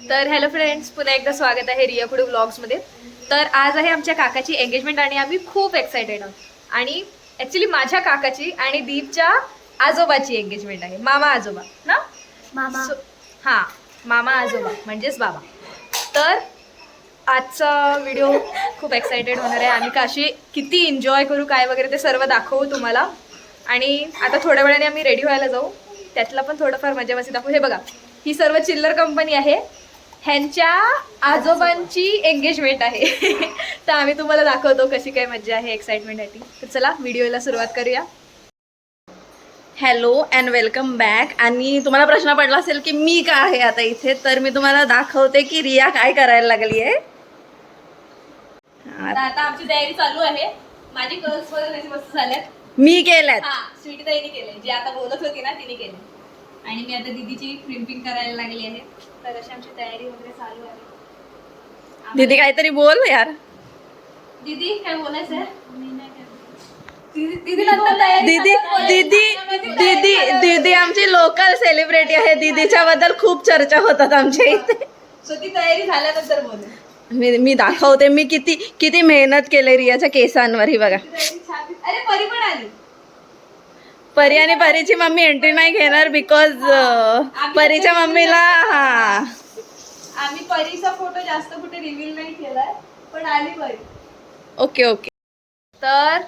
तर hello friends, पुन्हा एकदा स्वागत आहे रिया फूड व्लॉग्समध्ये. तर आज आहे आमच्या काकाची एंगेजमेंट आणि आम्ही खूप एक्सायटेड आहोत. आणि ॲक्च्युली माझ्या काकाची आणि दीपच्या आजोबाची एंगेजमेंट आहे. मामा आजोबा ना, मामा हां, मामा आजोबा म्हणजेच बाबा. तर आजचा व्हिडिओ खूप एक्सायटेड होणार आहे. आम्ही कशी किती एन्जॉय करू काय वगैरे ते सर्व दाखवू तुम्हाला. आणि आता थोड्या वेळाने आम्ही रेडी व्हायला जाऊ, त्यातला पण थोडंफार मजा मस्ती दाखवू. हे बघा, ही सर्व चिल्लर कंपनी आहे, ह्यांच्या आजोबांची एंगेजमेंट आहे. तर आम्ही तुम्हाला दाखवतो कशी काय मजा आहे, एक्साइटमेंट आहे ती. तर चला व्हिडिओला सुरुवात करूया. Hello and welcome back. आणि तुम्हाला प्रश्न पडला असेल की मी का आहे आता इथे, तर मी तुम्हाला दाखवते की रिया काय करायला लागली आहे. आता आमची तयारी चालू आहे. माझी गर्ल्स वगैरे मस्त झाल्यात. मी केल्यात. हा, स्वीटी ताईने केले, जी आता बोलत होती ना तिने केले. आणि मी आता दीदीची क्रिम्पिंग करायला लागली आहे. तर अशी आमची तयारी वगैरे चालू आहे. दीदी काहीतरी बोल यार. दीदी काय बोलायचं आहे? दीदी नंतर तयारी दीदी दीदी दीदी दीदी आमची लोकल सेलिब्रिटी आहे. दीदीच्या बद्दल खूप चर्चा होतात आमच्या इथे. सो ती तयारी झाल्यानंतर बोलू. मी दाखवते मी किती किती मेहनत केली रियाच्या केसांवर. ही बघा, अरे परी पण आली. परी आणि परीची मम्मी एंट्री नाही घेणार बिकॉज परीच्या मम्मीला आम्ही परीचा फोटो जास्त कुठे रिव्हील नाही केलाय, पण आली परी. Okay okay. तर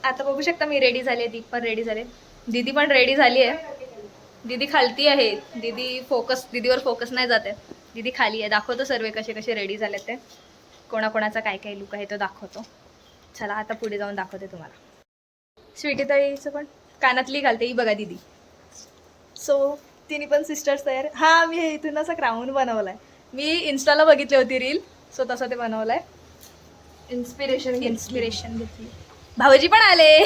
आता बघू शकता मी रेडी झाली आहे, दीप पण रेडी झाले, दीदी पण रेडी झाली आहे. दीदी खालती आहे. दीदीवर फोकस नाही जाते. दीदी खाली आहे. दाखवतो सर्व कसे कसे रेडी झाले ते, कोणाकोणाचा काय काय लुक आहे तो दाखवतो. चला आता पुढे जाऊन दाखवते तुम्हाला. स्वीटी ताईचं पण कानातली घालते ही बघा दीदी. सो तिने पण सिस्टर्स तयार. हां, मी इथून असा क्राऊन बनवलाय. मी इन्स्टाला बघितली होती रील, सो तसं ते बनवलंय. इन्स्पिरेशन घेतली. भाऊजी पण आले.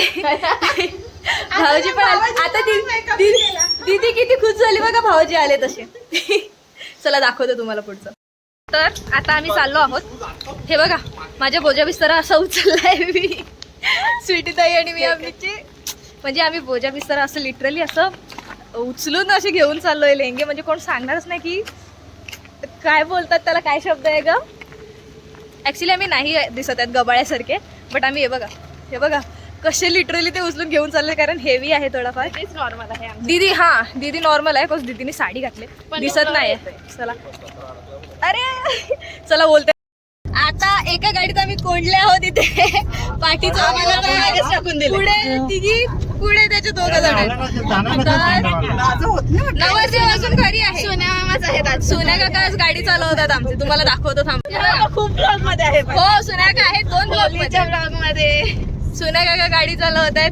भाऊजी पण आले. आता दीदी किती खुश झाली बघा, भाऊजी आले तसे. चला दाखवतो तुम्हाला पुढचं. तर आता आम्ही चाललो आहोत. हे बघा, माझ्या बोजा बिस्तारा असा उचललाय मी, स्वीटी ताई आणि मी. म्हणजे आम्ही बोजा बिस्तारा असं लिटरली असं उचलून असे घेऊन चाललोय लेंगे. म्हणजे कोण सांगणारच नाही की काय बोलतात त्याला, काय शब्द आहे ग. ऍक्च्युली आम्ही नाही दिसत आहेत गबाळ्यासारखे, बट आम्ही हे बघा कसे लिटरली ते उचलून घेऊन चालले, कारण हेवी आहे थोडाफार. तेच नॉर्मल आहे. दीदी नॉर्मल आहे, बिकॉज दीदीने साडी घातली, दिसत नाही. चला अरे चला बोलते. आता एका गाडीत आम्ही कोंडले आहोत इथे. पाठीचं आम्हाला मागेच टाकून दिले. पुढे त्याचे दोघं जण आहेत. नवरदेव अजून घरी आहे. सोन्या मामाच आहेत. सोन्या काका आज गाडी चालवतात आमची. तुम्हाला दाखवतो थांब. खूप ब्लॉग मध्ये आहे. हो, सोन्या काका आहेत 2 ब्लॉग मध्ये. सोन्या काका गाडी चालवत आहेत.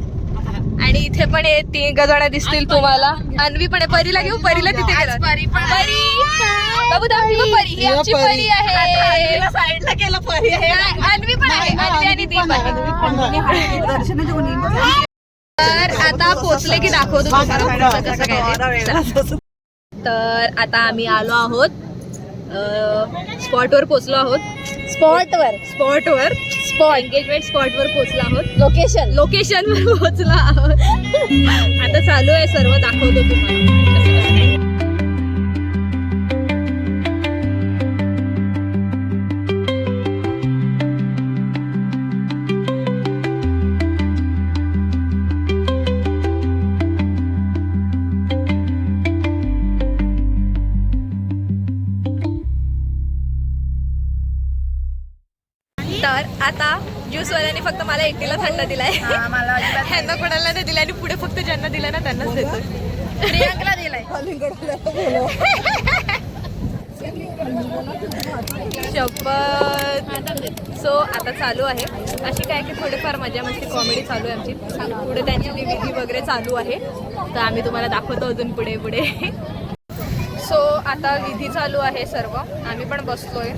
आणि इथे पण 3 जण दिसतील तुम्हाला. अन्वी पण आहे. परीला घेऊ, परीला तिथे गेला. परी बाबू दाखवी गं, परी ही आमची परी आहे. साईडला केलं परी आहे. अन्वी पण आहे. अन्वी आणि दीप आहे. तर आता पोचले की दाखवतो तुम्हाला कसं काय ते. तर आता आम्ही आलो आहोत, स्पॉटवर पोचलो आहोत. स्पॉटवर एंगेजमेंट स्पॉटवर पोचलो आहोत. लोकेशनवर पोचलो आहोत. आता चालू आहे सर्व, दाखवतो तुम्हाला कसं कसं काय. तर आता ज्यूसवाल्याने फक्त मला एकटीला थंड दिलाय. ह्यांना कोणाला नाही दिला, आणि पुढे फक्त ज्यांना दिला ना त्यांनाच देतो. प्रियांकला दिलाय. शपथ. सो आता चालू आहे अशी काय की थोडीफार मजा मस्ती कॉमेडी चालू आहे आमची. पुढे त्यांची विधी वगैरे चालू आहे, तर आम्ही तुम्हाला दाखवतो अजून पुढे. सो आता विधी चालू आहे सर्व. आम्ही पण बसलोय.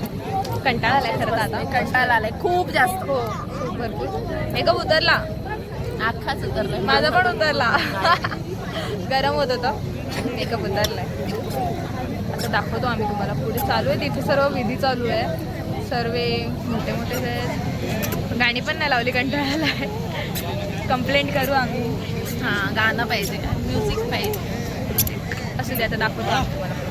कंटाळा आलाय खरं तर. आता कंटाळा आलाय खूप जास्त. हो, खूप भरपूर. मेकअप उतरला, अख्खाच उतरलाय. माझा पण उतरला. गरम होत होतं, मेकअप उतरलाय. आता दाखवतो आम्ही तुम्हाला पुढे. चालू आहे तिथे सर्व विधी चालू आहे. सर्व मोठे गाणी पण नाही लावली, कंटाळा आलाय. कंप्लेंट करू आम्ही. हां, गाणं पाहिजे, म्युझिक पाहिजे. असू दे, आता दाखवतो आम्ही तुम्हाला.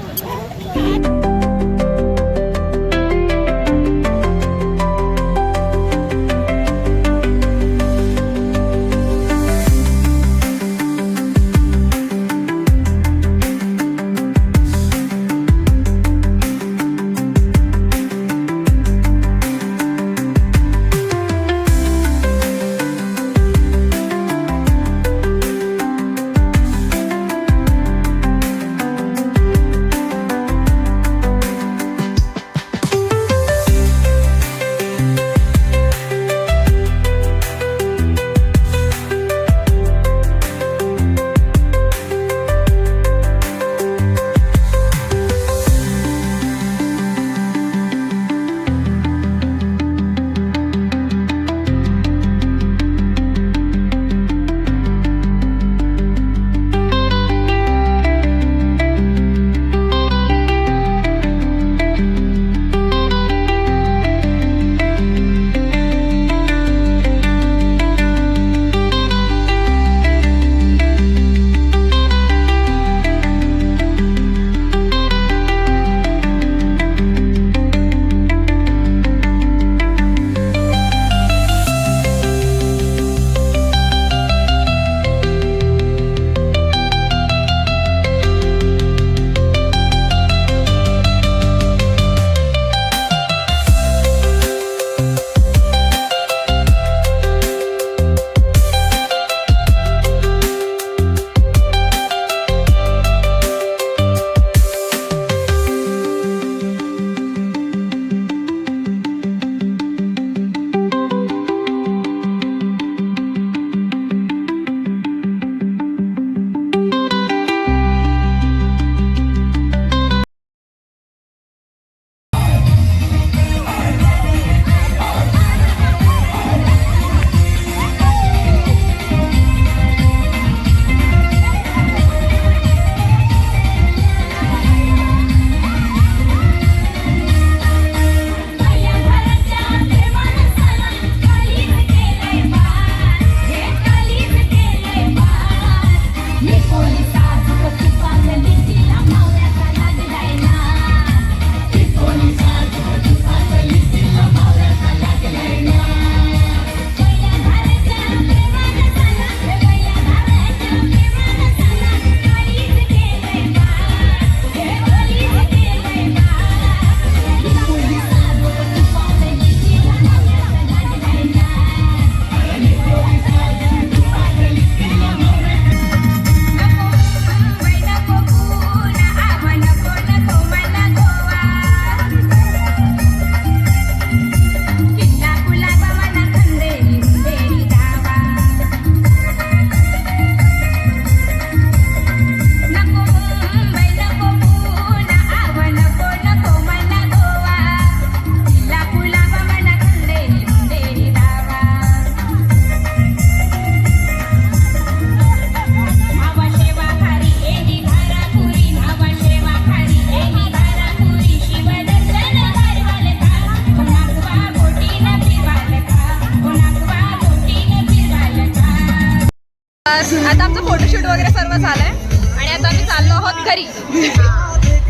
फोटोशूट वगैरे सर्व झालंय आणि आता आम्ही चाललो आहोत घरी.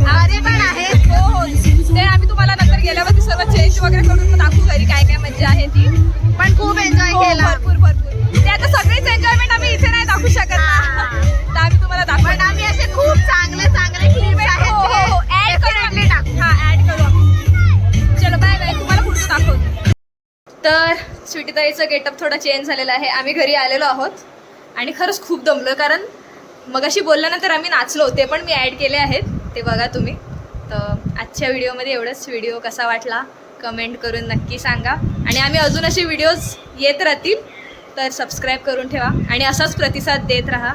आधी पण आहे. हो हो, ते आम्ही तुम्हाला नंतर गेल्यावरती सर्व चेंज वगैरे करून मग दाखवू घरी काय काय मजा आहे ती. पण खूप एन्जॉय हो, केला. भरपूर भरपूर. ते आता सगळीच एन्जॉयमेंट आम्ही इथे नाही दाखवू शकत ना, तर आम्ही तुम्हाला दाखवू. पण आम्ही असे खूप चांगले चांगले क्लिप्स आहेत हो हो हो, ते ऍड करू definitely टाकू. हा ऍड करू आपण. चलो बाय बाय, तुम्हाला पुढचं दाखवतो. तर स्वीटीताईचं गेटअप थोडा चेंज झालेला आहे. आम्ही घरी आलेलो आहोत आणि खरंच खूप दमलो, कारण मगाशी बोलल्यानंतर आम्ही नाचलो, ते पण मी ॲड केले आहेत, ते बघा तुम्ही. तर आजच्या व्हिडिओमध्ये एवढंच. व्हिडिओ कसा वाटला कमेंट करून नक्की सांगा आणि आम्ही अजून असे व्हिडिओज येत राहतील, तर सबस्क्राईब करून ठेवा आणि असाच प्रतिसाद देत राहा.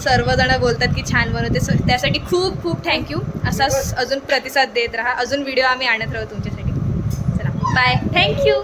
सर्वजण बोलतात की छान बनवते, त्यासाठी खूप खूप थँक्यू. असाच अजून प्रतिसाद देत राहा, अजून व्हिडिओ आम्ही आणत राहू तुमच्यासाठी. चला बाय, थँक्यू.